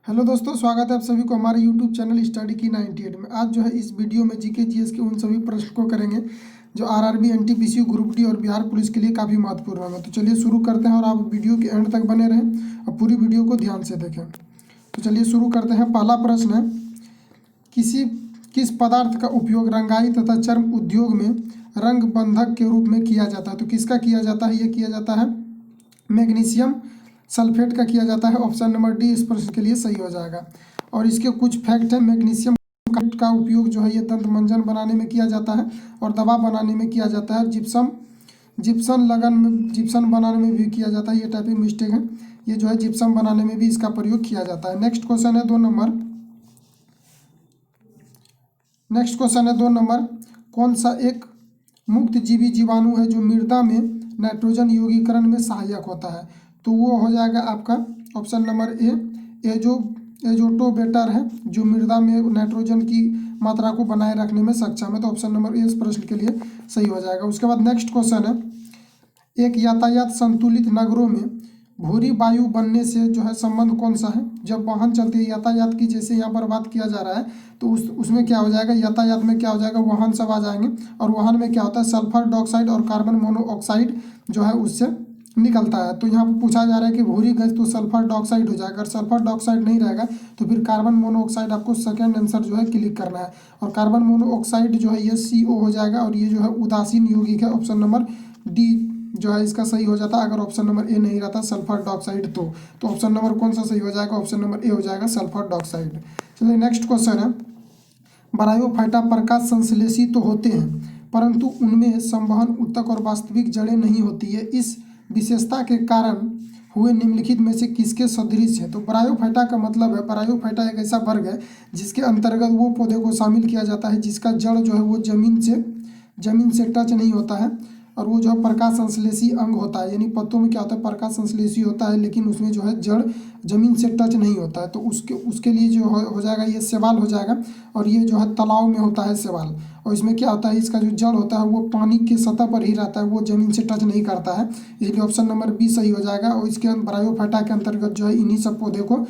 Hello दोस्तों, स्वागत है आप सभी को हमारे यूट्यूब चैनल स्टडी की 98 में। आज जो है इस वीडियो में जीके जीएस के उन सभी प्रश्न को करेंगे जो आरआरबी, एनटीपीसी, ग्रुप डी और बिहार पुलिस के लिए काफ़ी महत्वपूर्ण है। तो चलिए शुरू करते हैं और आप वीडियो के एंड तक बने रहें और पूरी वीडियो को ध्यान से देखें। तो चलिए शुरू करते हैं। पहला प्रश्न है, किस पदार्थ का उपयोग रंगाई तथा चर्म उद्योग में रंग बंधक के रूप में किया जाता है। तो किसका किया जाता है? ये किया जाता है मैग्नीशियम सल्फेट का किया जाता है। ऑप्शन नंबर डी इस प्रश्न के लिए सही हो जाएगा। और इसके कुछ फैक्ट है। मैग्नीशियम का उपयोग जो है ये दंत मंजन बनाने में किया जाता है और दवा बनाने में किया जाता है। जिप्सम बनाने में भी किया जाता है। ये टाइपिंग मिस्टेक है। ये जो है जिप्सम बनाने में भी इसका प्रयोग किया जाता है। नेक्स्ट क्वेश्चन है 2 नंबर। कौन सा एक मुक्त जीवी जीवाणु है जो मृदा में नाइट्रोजन यौगीकरण में सहायक होता है? तो वो हो जाएगा आपका ऑप्शन नंबर ए, एजोटोबेटर है, जो मृदा में नाइट्रोजन की मात्रा को बनाए रखने में सक्षम है। तो ऑप्शन नंबर ए इस प्रश्न के लिए सही हो जाएगा। उसके बाद नेक्स्ट क्वेश्चन है, एक यातायात संतुलित नगरों में भूरी वायु बनने से जो है संबंध कौन सा है? जब वाहन चलती है, यातायात की जैसे यहाँ पर बात किया जा रहा है, तो उसमें क्या हो जाएगा, यातायात में क्या हो जाएगा, वाहन सब आ जाएंगे। और वाहन में क्या होता है, सल्फर डाइऑक्साइड और कार्बन मोनोऑक्साइड जो है उससे निकलता है। तो यहाँ पर पूछा जा रहा है कि भूरी गैस, तो सल्फर डाइऑक्साइड हो जाएगा। अगर सल्फर डाइऑक्साइड नहीं रहेगा तो फिर कार्बन मोनोऑक्साइड, आपको सेकंड आंसर जो है क्लिक करना है। और कार्बन मोनोऑक्साइड जो है ये CO हो जाएगा और ये जो है उदासीन यौगिक है। ऑप्शन नंबर डी जो है इसका सही हो जाता है। अगर ऑप्शन नंबर ए नहीं रहता सल्फर डाइऑक्साइड तो ऑप्शन नंबर कौन सा सही हो जाएगा? ऑप्शन नंबर ए हो जाएगा सल्फर डाइऑक्साइड। चलिए नेक्स्ट क्वेश्चन है, ब्रायोफाइटा प्रकाश संश्लेषी तो होते हैं परंतु उनमें संवहन उत्तक और वास्तविक जड़ें नहीं होती है। इस विशेषता के कारण हुए निम्नलिखित में से किसके सदृश है? तो ब्रायोफाइटा का मतलब है, ब्रायोफाइटा एक ऐसा वर्ग है जिसके अंतर्गत वो पौधे को शामिल किया जाता है जिसका जड़ जो है वो जमीन से टच नहीं होता है और वो जो है प्रकाश संश्लेषी अंग होता है। यानी पत्तों में क्या होता है, प्रकाश संश्लेषी होता है, लेकिन उसमें जो है जड़ जमीन से टच नहीं होता है। तो उसके लिए जो हो जाएगा ये शैवाल हो जाएगा। और ये जो है तालाब में होता है शैवाल। और इसमें क्या होता है, इसका जो जड़ होता है वो पानी के सतह पर ही रहता है, वो जमीन से टच नहीं करता है। इसलिए ऑप्शन नंबर बी सही हो जाएगा। और इसके ब्रायोफाइटा के अंतर्गत जो है इन्हीं सब पौधे को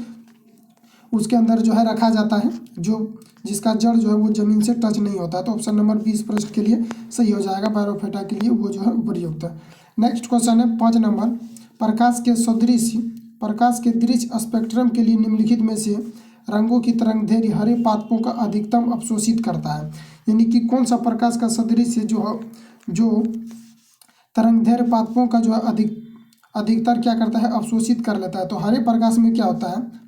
उसके अंदर जो है रखा जाता है जो जिसका जड़ जो है वो जमीन से टच नहीं होता है। तो ऑप्शन नंबर 20 प्रश्न के लिए सही हो जाएगा। ब्रायोफाइटा के लिए वो जो है उपयुक्त है। नेक्स्ट क्वेश्चन है 5 नंबर, प्रकाश के दृश्य स्पेक्ट्रम के लिए निम्नलिखित में से रंगों की तरंगदैर्घ्य हरे पादपों का अधिकतम अवशोषित करता है। यानी कि कौन सा प्रकाश का सदृश्य जो तरंगदैर्घ्य पादपों का जो है अधिकतर क्या करता है, अवशोषित कर लेता है। तो हरे प्रकाश में क्या होता है,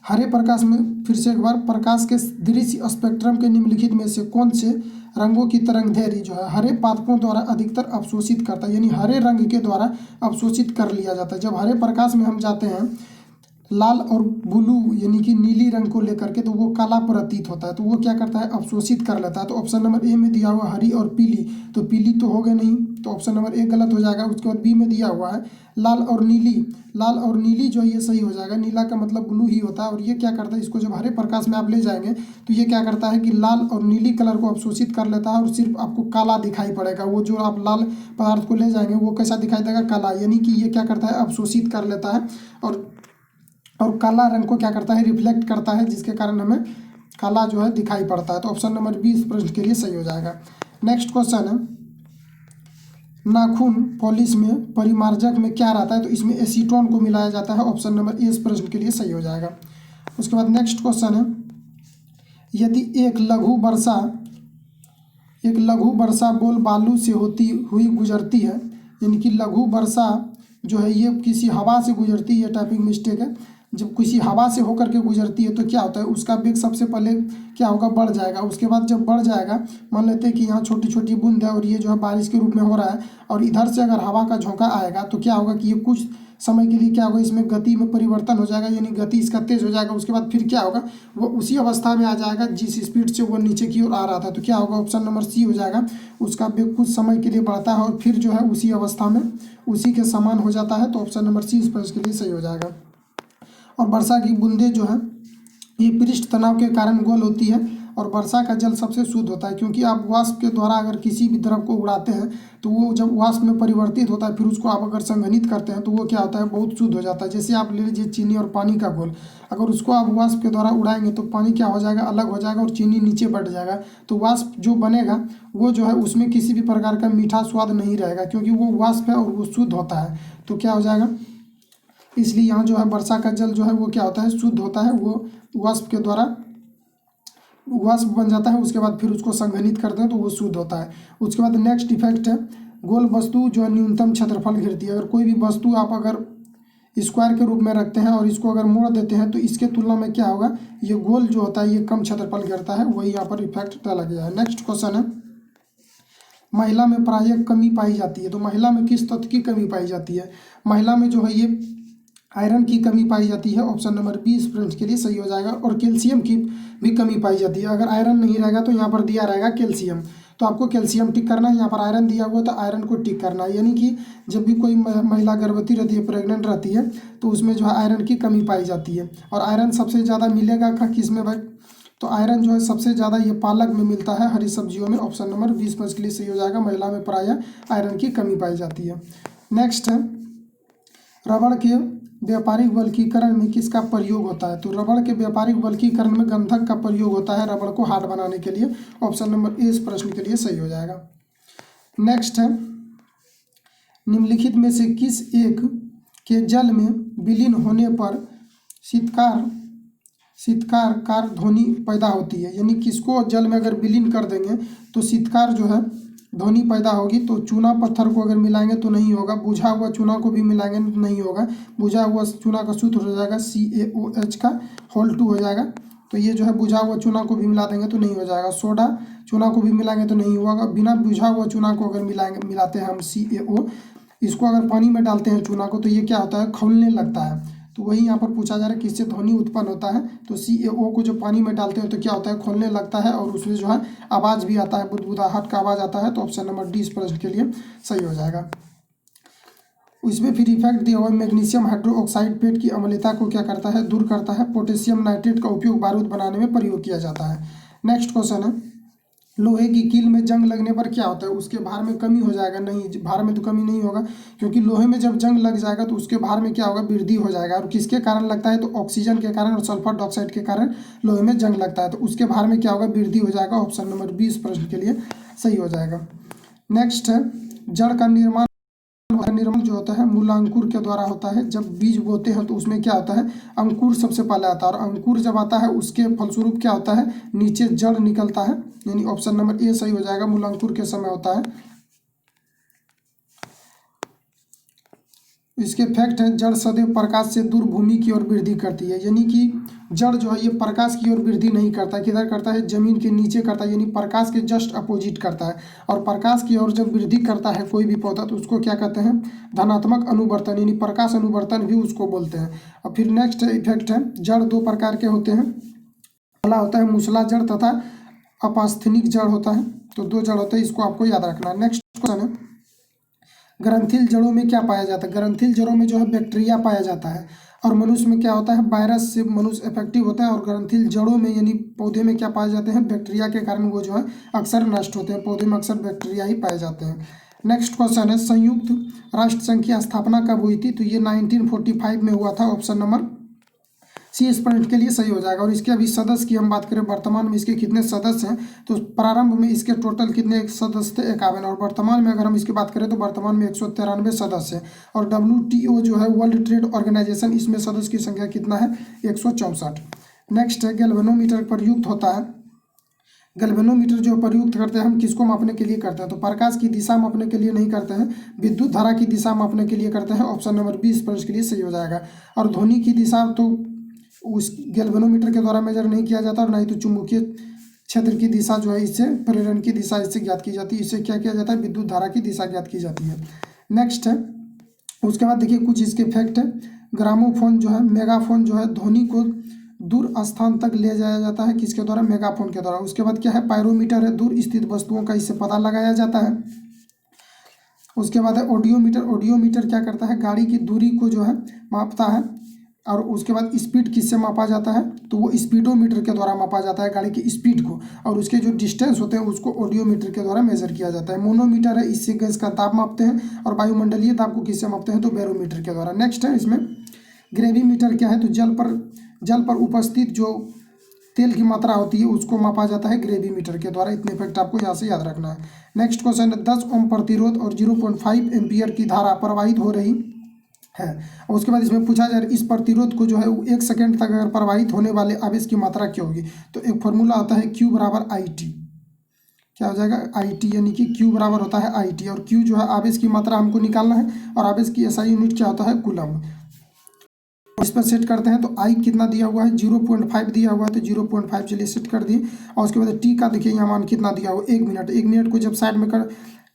हरे प्रकाश में फिर से एक बार, प्रकाश के दृश्य स्पेक्ट्रम के निम्नलिखित में से कौन से रंगों की तरंगदैर्घ्य जो है हरे पादपों द्वारा अधिकतर अवशोषित करता है? यानी हरे रंग के द्वारा अवशोषित कर लिया जाता है। जब हरे प्रकाश में हम जाते हैं लाल और ब्लू यानी कि नीली रंग को लेकर के, तो वो काला प्रतीत होता है, तो वो क्या करता है, अवशोषित कर लेता है। तो ऑप्शन नंबर ए में दिया हुआ हरी और पीली, तो पीली तो हो गए नहीं, तो ऑप्शन नंबर ए गलत हो जाएगा। उसके बाद बी में दिया हुआ है लाल और नीली जो है ये सही हो जाएगा। नीला का मतलब ब्लू ही होता है। और ये क्या करता है, इसको जब हरे प्रकाश में आप ले जाएंगे तो ये क्या करता है कि लाल और नीली कलर को अवशोषित कर लेता है और सिर्फ आपको काला दिखाई पड़ेगा। वो जो आप लाल पदार्थ को ले जाएंगे वो कैसा दिखाई देगा, काला। यानी कि ये क्या करता है, अवशोषित कर लेता है और काला रंग को क्या करता है, रिफ्लेक्ट करता है, जिसके कारण हमें काला जो है दिखाई पड़ता है। तो ऑप्शन नंबर बी इस प्रश्न के लिए सही हो जाएगा। नेक्स्ट क्वेश्चन है, नाखून पॉलिश में परिमार्जक में क्या रहता है? तो इसमें एसीटोन को मिलाया जाता है। ऑप्शन नंबर ए इस प्रश्न के लिए सही हो जाएगा। उसके बाद नेक्स्ट क्वेश्चन है, यदि एक लघु वर्षा बोल बालू से होती हुई गुजरती है, यानी कि लघु वर्षा जो है ये किसी हवा से गुजरती है, ये टाइपिंग मिस्टेक है। जब किसी हवा से होकर के गुजरती है तो क्या होता है, उसका वेग सबसे पहले क्या होगा, बढ़ जाएगा। उसके बाद जब बढ़ जाएगा, मान लेते हैं कि यहाँ छोटी छोटी बूंद है और ये जो है बारिश के रूप में हो रहा है, और इधर से अगर हवा का झोंका आएगा तो क्या होगा कि ये कुछ समय के लिए क्या होगा, इसमें गति में परिवर्तन हो जाएगा, यानी गति इसका तेज हो जाएगा। उसके बाद फिर क्या होगा, वो उसी अवस्था में आ जाएगा जिस स्पीड से वो नीचे की ओर आ रहा था। तो क्या होगा, ऑप्शन नंबर सी हो जाएगा। उसका वेग कुछ समय के लिए बढ़ता है और फिर जो है उसी अवस्था में उसी के समान हो जाता है। तो ऑप्शन नंबर सी इस प्रश्न के लिए सही हो जाएगा। और वर्षा की बूंदें जो है ये पृष्ठ तनाव के कारण गोल होती है और वर्षा का जल सबसे शुद्ध होता है, क्योंकि आप वाष्प के द्वारा अगर किसी भी द्रव को उड़ाते हैं तो वो जब वाष्प में परिवर्तित होता है फिर उसको आप अगर संघनित करते हैं तो वो क्या होता है, बहुत शुद्ध हो जाता है। जैसे आप ले लीजिए चीनी और पानी का घोल, अगर उसको आप वाष्प के द्वारा उड़ाएंगे तो पानी क्या हो जाएगा, अलग हो जाएगा और चीनी नीचे बढ़ जाएगा। तो वाष्प जो बनेगा वो जो है उसमें किसी भी प्रकार का मीठा स्वाद नहीं रहेगा, क्योंकि वो वाष्प है और वो शुद्ध होता है। तो क्या हो जाएगा, इसलिए यहाँ जो है वर्षा का जल जो है वो क्या होता है, शुद्ध होता है। वो वाष्प के द्वारा वाष्प बन जाता है, उसके बाद फिर उसको संघनित करते हैं तो वो शुद्ध होता है। उसके बाद नेक्स्ट इफेक्ट है, गोल वस्तु जो है न्यूनतम क्षेत्रफल घेरती है। अगर कोई भी वस्तु आप अगर स्क्वायर के रूप में रखते हैं और इसको अगर मोड़ देते हैं तो इसके तुलना में क्या होगा, ये गोल जो होता है ये कम क्षेत्रफल घेरता है, वही यहाँ पर इफेक्ट डाला गया है। नेक्स्ट क्वेश्चन है, महिला में प्रायः कमी पाई जाती है। तो महिला में किस तत्व की कमी पाई जाती है, महिला में जो है ये आयरन की कमी पाई जाती है। ऑप्शन नंबर बी इस प्रश्न के लिए सही हो जाएगा। और कैल्शियम की भी कमी पाई जाती है। अगर आयरन नहीं रहेगा तो यहाँ पर दिया रहेगा कैल्शियम, तो आपको कैल्शियम टिक करना है। यहाँ पर आयरन दिया हुआ तो आयरन को टिक करना है। यानी कि जब भी कोई महिला गर्भवती रहती है, प्रेग्नेंट रहती है, तो उसमें जो है आयरन की कमी पाई जाती है। और आयरन सबसे ज़्यादा मिलेगा किस में भाई, तो आयरन जो है सबसे ज़्यादा ये पालक में मिलता है, हरी सब्जियों में। ऑप्शन नंबर 20 पर इसके लिए सही हो जाएगा। महिला में प्रायः आयरन की कमी पाई जाती है। नेक्स्ट है, रबड़ के व्यापारिक बल्कीकरण में किसका प्रयोग होता है। तो रबड़ के व्यापारिक बल्कीकरण में गंधक का प्रयोग होता है रबड़ को हार्ड बनाने के लिए। ऑप्शन नंबर ए इस प्रश्न के लिए सही हो जाएगा। नेक्स्ट है, निम्नलिखित में से किस एक के जल में विलीन होने पर शीतकार ध्वनि पैदा होती है। यानी किसको जल में अगर विलीन कर देंगे तो शीतकार जो है ध्वनि पैदा होगी। तो चूना पत्थर को अगर मिलाएंगे तो नहीं होगा, बुझा हुआ चूना को भी मिलाएंगे तो नहीं होगा। बुझा हुआ चूना का सूत्र हो जाएगा CaOH का होल 2 हो जाएगा। तो ये जो है बुझा हुआ चूना को भी मिला देंगे तो नहीं हो जाएगा। सोडा चूना को भी मिलाएंगे तो नहीं होगा। बिना बुझा हुआ चूना को अगर मिलाते हैं हम CaO, इसको अगर पानी में डालते हैं चूना को, तो ये क्या होता है, खौलने लगता है। तो वही यहाँ पर पूछा जा रहा है किससे ध्वनि उत्पन्न होता है। तो CaO को जो पानी में डालते हैं तो क्या होता है, खोलने लगता है और उसमें जो है आवाज़ भी आता है, बुदबुदाहट का आवाज़ आता है। तो ऑप्शन नंबर डी इस प्रश्न के लिए सही हो जाएगा। इसमें फिर इफेक्ट दिया हुआ मैग्नीशियम हाइड्रोक्साइड पेट की अम्लता को क्या करता है, दूर करता है। पोटेशियम नाइट्रेट का उपयोग बारूद बनाने में प्रयोग किया जाता है। नेक्स्ट क्वेश्चन है, लोहे की कील में जंग लगने पर क्या होता है, उसके भार में कमी हो जाएगा। नहीं, भार में तो कमी नहीं होगा, क्योंकि लोहे में जब जंग लग जाएगा तो उसके भार में क्या होगा, वृद्धि हो जाएगा। और किसके कारण लगता है, तो ऑक्सीजन के कारण और सल्फर डाइऑक्साइड के कारण लोहे में जंग लगता है। तो उसके भार में क्या होगा, वृद्धि हो जाएगा। ऑप्शन नंबर 20 प्रश्न के लिए सही हो जाएगा। नेक्स्ट है, जड़ का निर्माण जो होता है मूलांकुर के द्वारा होता है। जब बीज बोते हैं तो उसमें क्या होता है, अंकुर सबसे पहले आता है। और अंकुर जब आता है उसके फलस्वरूप क्या होता है, नीचे जड़ निकलता है। यानी ऑप्शन नंबर ए सही हो जाएगा, मूलांकुर के समय होता है। इसके फैक्ट है, जड़ सदैव प्रकाश से दूर भूमि की ओर वृद्धि करती है। यानी कि जड़ जो है ये प्रकाश की ओर वृद्धि नहीं करता है, किधर करता है, जमीन के नीचे करता है। यानी प्रकाश के जस्ट अपोजिट करता है। और प्रकाश की ओर जब वृद्धि करता है कोई भी पौधा तो उसको क्या कहते हैं, धनात्मक अनुवर्तन, यानी प्रकाश अनुवर्तन भी उसको बोलते हैं। और फिर नेक्स्ट इफेक्ट है, जड़ दो प्रकार के होते हैं। पहला होता है मूसला जड़ तथा अपास्थेनिक जड़ होता है। तो दो जड़ होते हैं, इसको आपको याद रखना। नेक्स्ट क्वेश्चन है, ग्रंथिल जड़ों में क्या पाया जाता है। ग्रंथिल जड़ों में जो है बैक्टीरिया पाया जाता है। और मनुष्य में क्या होता है, वायरस से मनुष्य इफेक्टिव होता है। और ग्रंथिल जड़ों में यानी पौधे में क्या पाए जाते हैं, बैक्टीरिया के कारण वो जो है अक्सर नष्ट होते हैं। पौधे में अक्सर बैक्टीरिया ही पाए जाते हैं। नेक्स्ट क्वेश्चन है, संयुक्त राष्ट्र संघ की स्थापना कब हुई थी। तो ये 1945 में हुआ था। ऑप्शन नंबर सी इस पॉइंट के लिए सही हो जाएगा। और इसके अभी सदस्य की हम बात करें, वर्तमान में इसके कितने सदस्य हैं, तो प्रारंभ में इसके टोटल कितने सदस्य थे, 51। और वर्तमान में अगर हम इसकी बात करें तो वर्तमान में 193 सदस्य हैं। और WTO जो है वर्ल्ड ट्रेड ऑर्गेनाइजेशन, इसमें सदस्य की संख्या कितना है, 164। नेक्स्ट है, गैल्वेनोमीटर प्रयुक्त होता है। गैल्वेनोमीटर जो प्रयुक्त करते हैं हम किसको मापने के लिए करते हैं, तो प्रकाश की दिशा मापने के लिए नहीं करते हैं, विद्युत धारा की दिशा मापने के लिए करते हैं। ऑप्शन नंबर 20 प्रश्न के लिए सही हो जाएगा। और ध्वनि की दिशा तो उस गैल्वेनोमीटर के द्वारा मेजर नहीं किया जाता, और ना ही तो चुंबकीय क्षेत्र की दिशा जो है इससे, प्रेरण की दिशा इससे ज्ञात की जाती है। इससे क्या किया जाता है, विद्युत धारा की दिशा ज्ञात की जाती है। नेक्स्ट है, उसके बाद देखिए कुछ इसके फैक्ट है। ग्रामोफोन जो है, मेगाफोन जो है, ध्वनि को दूर स्थान तक ले जाया जाता है किसके द्वारा, मेगाफोन के द्वारा। उसके बाद क्या है, पायरोमीटर है, दूर स्थित वस्तुओं का इससे पता लगाया जाता है। उसके बाद है ऑडियोमीटर। ऑडियोमीटर क्या करता है, गाड़ी की दूरी को जो है मापता है। और उसके बाद स्पीड किससे मापा जाता है, तो वो स्पीडोमीटर के द्वारा मापा जाता है गाड़ी की स्पीड को, और उसके जो डिस्टेंस होते हैं उसको ऑडियोमीटर के द्वारा मेजर किया जाता है। मोनोमीटर है, इससे गैस का दाब मापते हैं, और वायुमंडलीय दाब को किससे मापते हैं, तो बैरोमीटर के द्वारा। नेक्स्ट है इसमें ग्रेविमीटर क्या है, तो जल पर उपस्थित जो तेल की मात्रा होती है उसको मापा जाता है ग्रेविमीटर के द्वारा। इतने फैक्ट आपको यहाँ से याद रखना है। नेक्स्ट क्वेश्चन है 10 ओम प्रतिरोध और 0.5 एम्पियर की धारा प्रवाहित हो रही है, और उसके बाद इसमें पूछा जाए इस प्रतिरोध को जो है वो 1 सेकेंड तक अगर प्रवाहित होने वाले आवेश की मात्रा क्या होगी, तो एक फॉर्मूला आता है Q बराबर IT। क्या हो जाएगा, IT, यानी कि Q बराबर होता है IT, और Q जो है आवेश की मात्रा हमको निकालना है, और आवेश की SI यूनिट क्या होता है, कूलम। इस पर सेट करते हैं, तो I कितना दिया हुआ है, 0.5 दिया हुआ है, तो 0.5 चलिए सेट कर दिए। और उसके बाद T का देखिए यहाँ मान कितना दिया हुआ, 1 मिनट। 1 मिनट को जब साइड में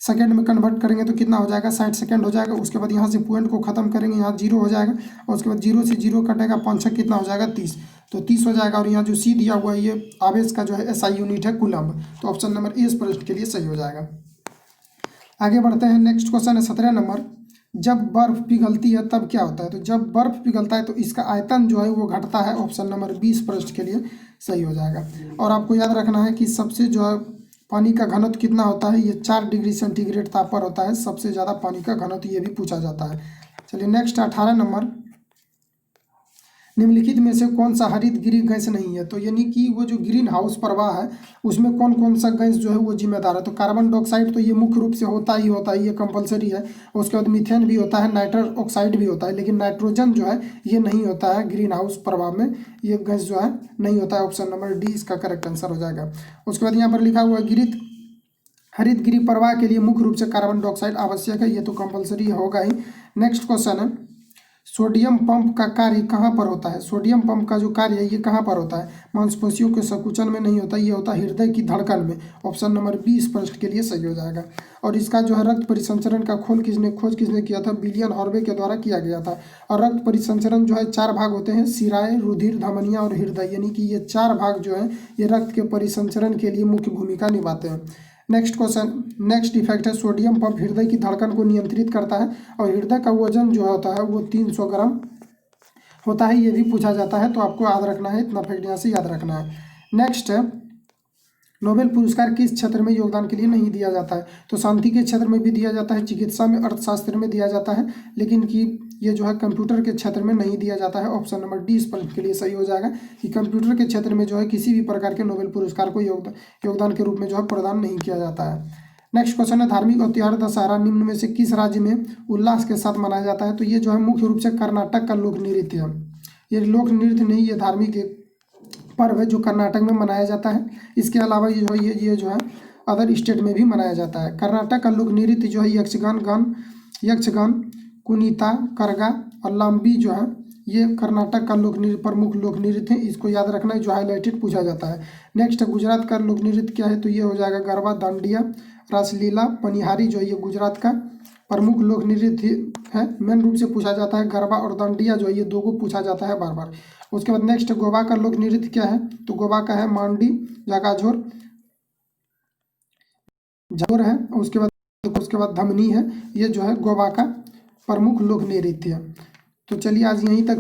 सेकेंड में कन्वर्ट करेंगे तो कितना हो जाएगा, 60 सेकेंड हो जाएगा। उसके बाद यहाँ से पॉइंट को खत्म करेंगे, यहाँ 0 हो जाएगा, और उसके बाद 0 से 0 कटेगा, 5 कितना हो जाएगा, 30, तो 30 हो जाएगा। और यहाँ जो C दिया हुआ है ये आवेश का जो है SI यूनिट है, कूलम्ब। तो ऑप्शन नंबर ए इस प्रश्न के लिए सही हो जाएगा। आगे बढ़ते हैं। नेक्स्ट क्वेश्चन है 17 नंबर, जब बर्फ पिघलती है तब क्या होता है, तो जब बर्फ पिघलता है तो इसका आयतन जो है वो घटता है। ऑप्शन नंबर 20 प्रश्न के लिए सही हो जाएगा। और आपको याद रखना है कि सबसे जो है पानी का घनत्व कितना होता है, ये 4 डिग्री सेंटीग्रेड ताप पर होता है सबसे ज़्यादा पानी का घनत्व, ये भी पूछा जाता है। चलिए नेक्स्ट 18 नंबर, निम्नलिखित में से कौन सा हरित गृह गैस नहीं है, तो यानी कि वो जो ग्रीन हाउस प्रवाह है उसमें कौन कौन सा गैस जो है वो जिम्मेदार है, तो कार्बन डाइऑक्साइड तो ये मुख्य रूप से होता ही होता है, ये कंपलसरी है। उसके बाद मीथेन भी होता है, नाइट्रस ऑक्साइड भी होता है, लेकिन नाइट्रोजन जो है ये नहीं होता है ग्रीन हाउस प्रभाव में, ये गैस जो है नहीं होता है। ऑप्शन नंबर डी इसका करेक्ट आंसर हो जाएगा। उसके बाद यहाँ पर लिखा हुआ है हरित गृह प्रवाह के लिए मुख्य रूप से कार्बन डाइऑक्साइड आवश्यक है, ये तो कंपलसरी होगा ही। नेक्स्ट क्वेश्चन है, सोडियम पंप का कार्य कहाँ पर होता है, सोडियम पंप का जो कार्य है ये कहाँ पर होता है, मांसपेशियों के संकुचन में नहीं होता, ये होता है हृदय की धड़कन में। ऑप्शन नंबर 20 प्रश्न के लिए सही हो जाएगा। और इसका जो है रक्त परिसंचरण का खोज किसने किया था, विलियम हार्वे के द्वारा किया गया था। और रक्त परिसंचरण जो है 4 भाग होते हैं, शिराएं, रुधिर, धमनियाँ और हृदय, यानी कि ये 4 भाग जो है ये रक्त के परिसंचरण के लिए मुख्य भूमिका निभाते हैं। नेक्स्ट क्वेश्चन, नेक्स्ट इफेक्ट है, सोडियम पंप हृदय की धड़कन को नियंत्रित करता है, और हृदय का वजन जो होता है वो 300 ग्राम होता है, ये भी पूछा जाता है, तो आपको याद रखना है, इतना फैक्ट यहाँ से याद रखना है। नेक्स्ट है, नोबेल पुरस्कार किस क्षेत्र में योगदान के लिए नहीं दिया जाता है, तो शांति के क्षेत्र में भी दिया जाता है, चिकित्सा में, अर्थशास्त्र में दिया जाता है, लेकिन कि ये जो है कंप्यूटर के क्षेत्र में नहीं दिया जाता है। ऑप्शन नंबर डी इस प्रश्न के लिए सही हो जाएगा कि कंप्यूटर के क्षेत्र में जो है किसी भी प्रकार के नोबेल पुरस्कार को योगदान के रूप में जो है प्रदान नहीं किया जाता है। नेक्स्ट क्वेश्चन है, धार्मिक और त्योहार दशहरा निम्न में से किस राज्य में उल्लास के साथ मनाया जाता है, तो ये जो है मुख्य रूप से कर्नाटक का लोक नृत्य है। ये लोक नृत्य नहीं, ये धार्मिक एक पर्व है जो कर्नाटक में मनाया जाता है। इसके अलावा ये जो है अदर स्टेट में भी मनाया जाता है। कर्नाटक का लोक नृत्य जो है यक्षगान, कुनीता, करगा और लाम्बी जो है ये कर्नाटक का प्रमुख लोक नृत्य है, इसको याद रखना है, जो हाईलाइटेड पूछा जाता है। नेक्स्ट गुजरात का लोक नृत्य क्या है, तो ये हो जाएगा गरबा, दांडिया, रासलीला, पनिहारी, जो है ये गुजरात का प्रमुख लोक नृत्य है। मेन रूप से पूछा जाता है गरबा और दांडिया, जो है ये दो को पूछा जाता है बार बार। उसके बाद नेक्स्ट गोवा का लोक नृत्य क्या है, तो गोवा का है मांडी, जागाझोर है। उसके बाद धमनी है, ये जो है गोवा का प्रमुख लोक नृत्य है। तो चलिए आज यहीं तक।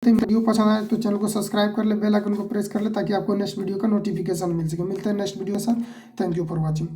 वीडियो पसंद आए तो चैनल को सब्सक्राइब कर ले, बेल आइकन को प्रेस कर ले, ताकि आपको नेक्स्ट वीडियो का नोटिफिकेशन मिल सके। मिलते हैं नेक्स्ट वीडियो के साथ। Thank you for watching.